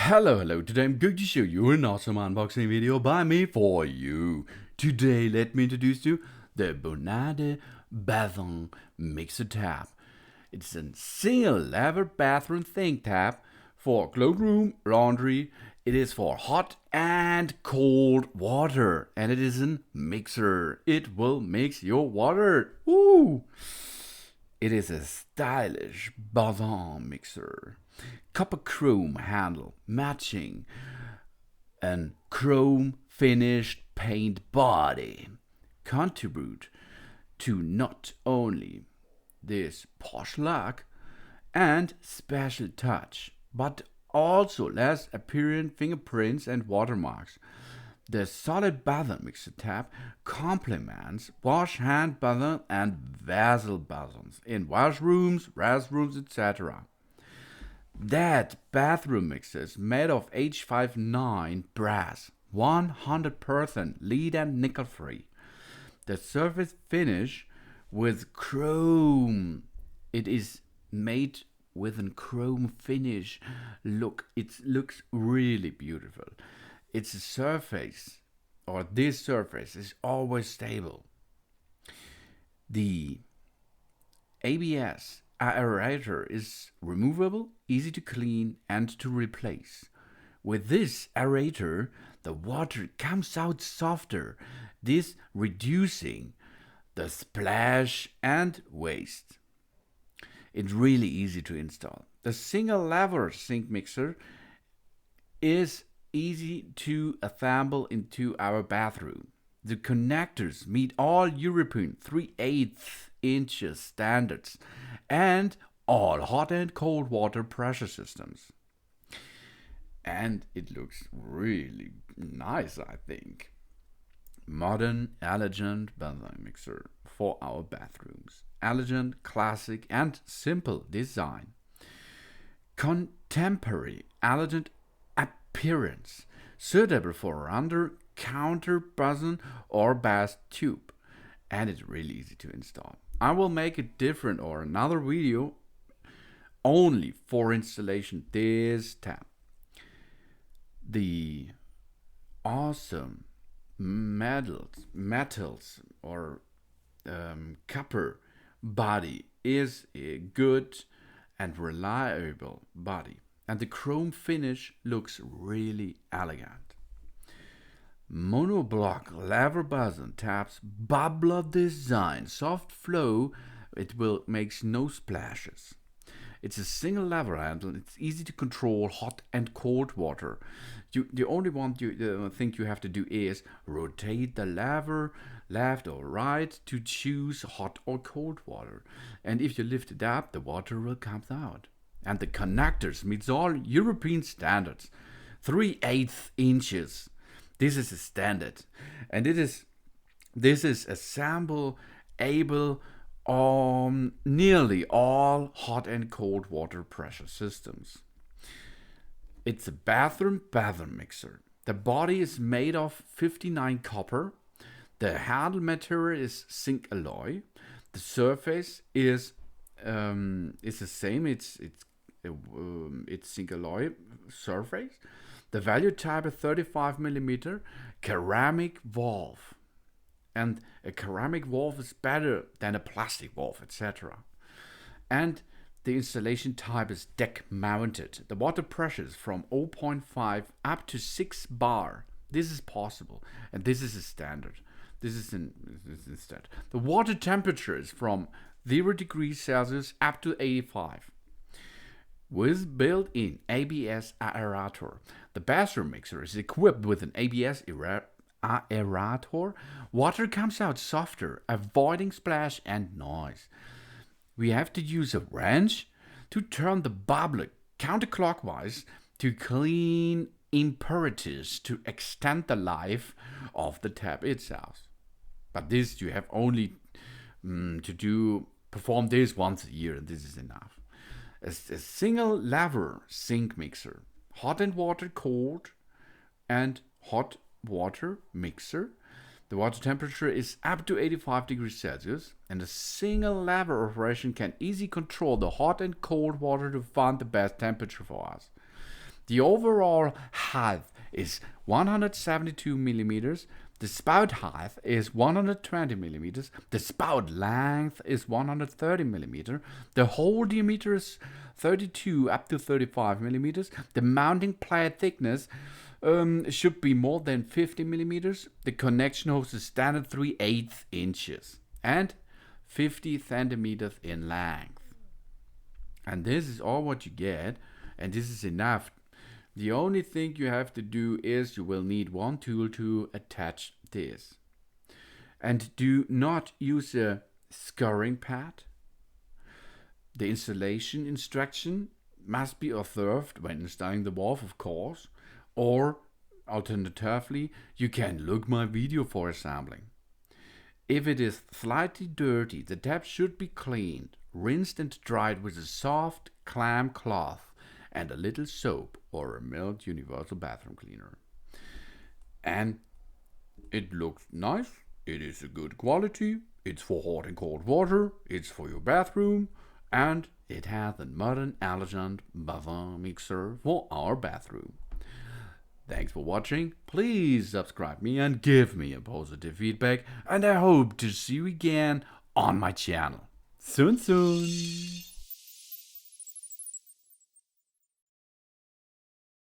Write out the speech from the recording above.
Hello, today I'm going to show you an awesome unboxing video by me for you. Today let me introduce you the BONADE Basin Mixer Tap. It's a single lever bathroom sink tap for cloakroom, laundry. It is for hot and cold water, and it is a mixer. It will mix your water. Woo! It is a stylish Basin mixer. Copper chrome handle matching and chrome finished paint body contribute to not only this posh look and special touch, but also less apparent fingerprints and watermarks. The solid basin mixer tap complements wash hand basin and vessel basins in washrooms, restrooms, etc. That bathroom mixer is made of H59 brass, 100% lead and nickel free. The surface finish with chrome. It is made with a chrome finish. Look, it looks really beautiful. Its surface, or this surface, is always stable. The ABS aerator is removable, easy to clean and to replace. With this aerator, the water comes out softer, this reducing the splash and waste. It's really easy to install. The single lever sink mixer is easy to assemble into our bathroom. The connectors meet all European 3/8 inches standards and all hot and cold water pressure systems. And it looks really nice, I think. Modern, elegant basin mixer for our bathrooms. Elegant, classic, and simple design. Contemporary, elegant appearance, suitable for under-counter basin or bath tube, and it's really easy to install. I will make a different or another video only for installation this tap. The awesome metals or copper body is a good and reliable body, and the chrome finish looks really elegant. Monoblock lever basin taps bubbler design, soft flow. It will makes no splashes. It's a single lever handle. It's easy to control hot and cold water. The only thing you have to do is rotate the lever left or right to choose hot or cold water. And if you lift it up, the water will come out. And the connectors meets all European standards. 3/8 inches. This is a standard, and this is assemble able on nearly all hot and cold water pressure systems. It's a bathroom mixer. The body is made of 59 copper. The handle material is zinc alloy. The surface is the same. It's zinc alloy surface. The value type is 35mm ceramic valve. And a ceramic valve is better than a plastic valve, etc. And the installation type is deck mounted. The water pressure is from 0.5 up to 6 bar. This is possible, and this is a standard. This is instead. The water temperature is from 0 degrees Celsius up to 85. With built-in ABS aerator, the bathroom mixer is equipped with an ABS aerator. Water comes out softer, avoiding splash and noise. We have to use a wrench to turn the bubbler counterclockwise to clean impurities to extend the life of the tap itself. But this you have only to perform this once a year, and this is enough. A single lever sink mixer, hot and water cold, and hot water mixer. The water temperature is up to 85 degrees Celsius, and a single lever operation can easily control the hot and cold water to find the best temperature for us. The overall height is 172 millimeters. The spout height is 120 millimeters. The spout length is 130 millimeters. The hole diameter is 32 up to 35 millimeters. The mounting plate thickness should be more than 50 millimeters. The connection hose is standard 3/8 inches and 50 centimeters in length. And this is all what you get, and this is enough. The only thing you have to do is you will need one tool to attach this. And do not use a scouring pad. The installation instruction must be observed when installing the valve, of course, or alternatively, you can look my video for assembling. If it is slightly dirty, the tap should be cleaned, rinsed and dried with a soft clam cloth and a little soap or a mild universal bathroom cleaner. And it looks nice, it is a good quality, it's for hot and cold water, it's for your bathroom, and it has a modern elegant Basin mixer for our bathroom. Thanks for watching, please subscribe me and give me a positive feedback, and I hope to see you again on my channel. Soon.